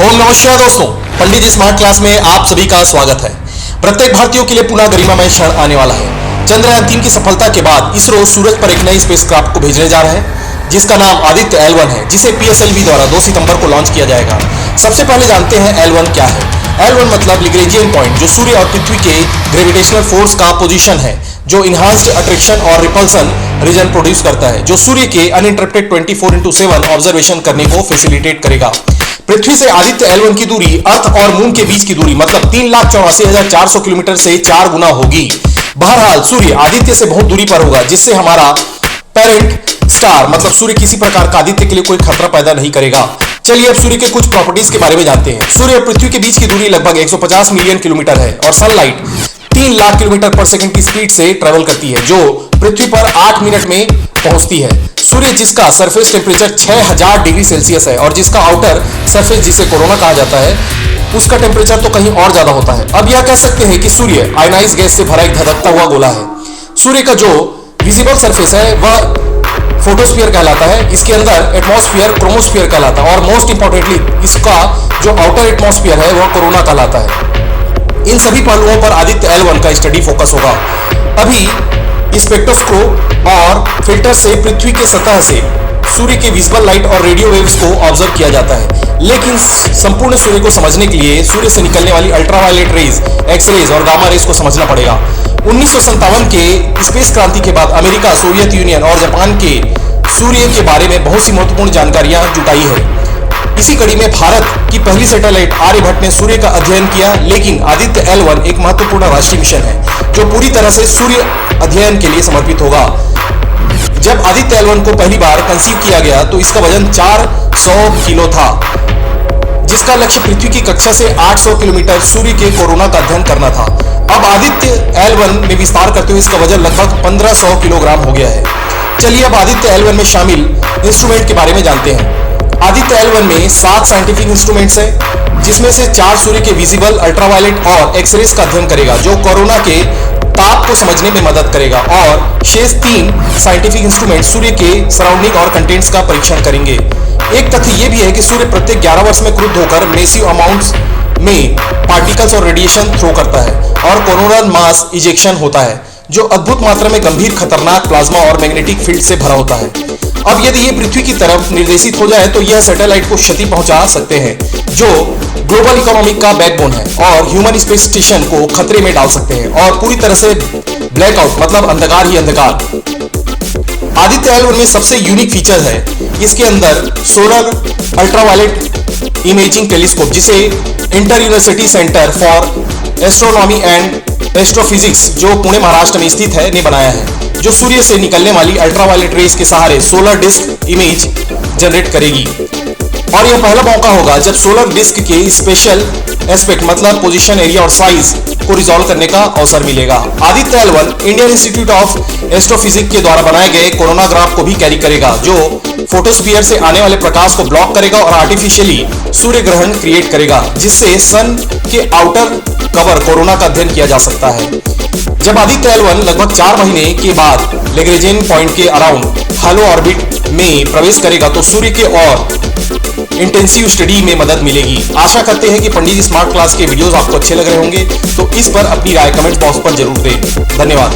ओम नमस्कार दोस्तों, पंडित जी smart class में आप सभी का स्वागत है। प्रत्येक भारतीयों के लिए पुनः गरिमामय क्षण आने वाला है। चंद्रयान 3 की सफलता के बाद इसरो सूरज पर एक नई स्पेसक्राफ्ट को भेजने जा रहा है जिसका नाम आदित्य L1 है, जिसे PSLV द्वारा 2 सितंबर को लॉन्च किया जाएगा। सबसे पहले जानते हैं L1 क्या है। L1 मतलब लिग्रेंजियन पॉइंट, जो सूर्य और पृथ्वी के ग्रेविटेशनल फोर्स का पोजीशन है, जो इनहांस्ड अट्रैक्शन और रिपल्सन रीजन प्रोड्यूस करता है, जो सूर्य के अनइंटरप्टेड 24/7 ऑब्जर्वेशन करने को फैसिलिटेट करेगा। पृथ्वी से आदित्य L1 की दूरी अर्थ और मून के बीच की दूरी मतलब 3,84,400 किलोमीटर से 4 गुना होगी। बहरहाल सूर्य आदित्य से बहुत दूरी पर होगा, जिससे हमारा पेरेंट स्टार मतलब सूर्य किसी प्रकार का आदित्य के लिए कोई खतरा पैदा नहीं करेगा। चलिए अब सूर्य के कुछ प्रॉपर्टीज के बारे में जानते हैं। सूर्य और पृथ्वी के बीच की दूरी लगभग 150 मिलियन किलोमीटर है और सनलाइट 3 लाख किलोमीटर पर सेकंड की स्पीड से ट्रेवल करती है, जो पृथ्वी पर 8 मिनट में पहुंचती है। सूर्य जिसका सरफेस टेम्परेचर 6000 डिग्री सेल्सियस है और जिसका आउटर सरफेस जिसे कोरोना कहा जाता है, उसका टेम्परेचर तो कहीं और ज्यादा होता है। अब यह कह सकते हैं कि सूर्य आयनाइज गैस से भरा एक धधकता हुआ गोला है। सूर्य का जो विजिबल सरफेस है वह फोटोस्फीयर कहलाता है। इसके अंदर एटमॉस्फेयर क्रोमोस्फीयर कहलाता है और मोस्ट इंपॉर्टेंटली इसका जो आउटर एटमॉस्फेयर है वह कोरोना कहलाता है। इन सभी पहलुओं पर आदित्य L1 का स्टडी फोकस होगा। अभी स्पेक्ट्रोस्कोप और फिल्टर से पृथ्वी के सतह से सूर्य के विजिबल लाइट और रेडियो वेव्स को ऑब्जर्व किया जाता है, लेकिन संपूर्ण सूर्य को समझने के लिए सूर्य से निकलने वाली अल्ट्रावायलेट रेज, एक्स-रेज और गामा रेज को समझना पड़ेगा। 1957 के स्पेस क्रांति के बाद अमेरिका, सोवियत यूनियन और जापान के सूर्य के बारे में बहुत सी महत्वपूर्ण जानकारियां जुटाई है। इसी कड़ी में भारत की पहली सैटेलाइट आर्यभट्ट ने सूर्य का अध्ययन किया, लेकिन आदित्य L1 एक महत्वपूर्ण राष्ट्रीय मिशन है जो पूरी तरह से सूर्य अध्ययन के लिए समर्पित होगा। जब आदित्य L1 को पहली बार कंसीव किया गया तो इसका वजन 400 किलो था, जिसका लक्ष्य पृथ्वी की कक्षा से 800 किलोमीटर सूर्य के कोरोना का अध्ययन करना था। अब आदित्य L1 में विस्तार करते हुए इसका वजन लगभग 1500 किलोग्राम हो गया है। चलिए अब आदित्य L1 में शामिल इंस्ट्रूमेंट के बारे में जानते हैं। आदित्य L1 में 7 साइंटिफिक इंस्ट्रूमेंट्स हैं, जिसमें से 4 सूर्य के विजिबल, अल्ट्रावायलेट और एक्सरेज का अध्ययन करेगा, जो कोरोना के ताप को समझने में मदद करेगा, और शेष 3 साइंटिफिक इंस्ट्रूमेंट सूर्य के सराउंडिंग और कंटेंट्स का परीक्षण करेंगे। एक तथ्य यह भी है कि सूर्य प्रत्येक 11 वर्ष में क्रुद्ध होकर मेसिव अमाउंट्स में पार्टिकल्स और रेडिएशन थ्रो करता है और कोरोनल मास इजेक्शन होता है, जो अद्भुत मात्रा में गंभीर खतरनाक प्लाज्मा और मैग्नेटिक फील्ड से भरा होता है। अब यदि ये पृथ्वी की तरफ निर्देशित हो जाए तो यह सैटेलाइट को क्षति पहुंचा सकते हैं, जो ग्लोबल इकोनॉमी का बैकबोन है, और ह्यूमन स्पेस स्टेशन को खतरे में डाल सकते हैं और पूरी तरह से ब्लैकआउट मतलब अंधकार ही अंधकार। आदित्य L1 में सबसे यूनिक फीचर है इसके अंदर सोलर अल्ट्रावायलेट इमेजिंग टेलीस्कोप, जिसे inter university centre for astronomy and astrophysics, जो पुणे महाराष्ट्र में स्थित है, ने बनाया है, जो सूर्य से निकलने वाली अल्ट्रावायलेट रेज के सहारे सोलर डिस्क इमेज जनरेट करेगी। और यह पहला मौका होगा जब सोलर डिस्क के स्पेशल एस्पेक्ट मतलब पोजीशन, एरिया और साइज को रिजॉल्व करने का अवसर मिलेगा। Aditya L1 Indian institute of astrophysics के द्वारा बनाए गए कोरोनाग्राफ को भी कैरी करेगा, जो फोटोस्फीयर से आने वाले प्रकाश को ब्लॉक करेगा और आर्टिफिशियली सूर्य ग्रहण क्रिएट करेगा, जिससे सन के आउटर कवर कोरोना का अध्ययन किया जा सकता है। जब आदित्य L1 लगभग 4 महीने के बाद लैग्रेंजियन पॉइंट के अराउंड हालो ऑर्बिट में प्रवेश करेगा तो सूर्य के और इंटेंसिव स्टडी में मदद मिलेगी। आशा करते हैं कि पंडित जी स्मार्ट क्लास के वीडियोस आपको अच्छे लग रहे होंगे, तो इस पर अपनी राय कमेंट बॉक्स पर जरूर दें। धन्यवाद।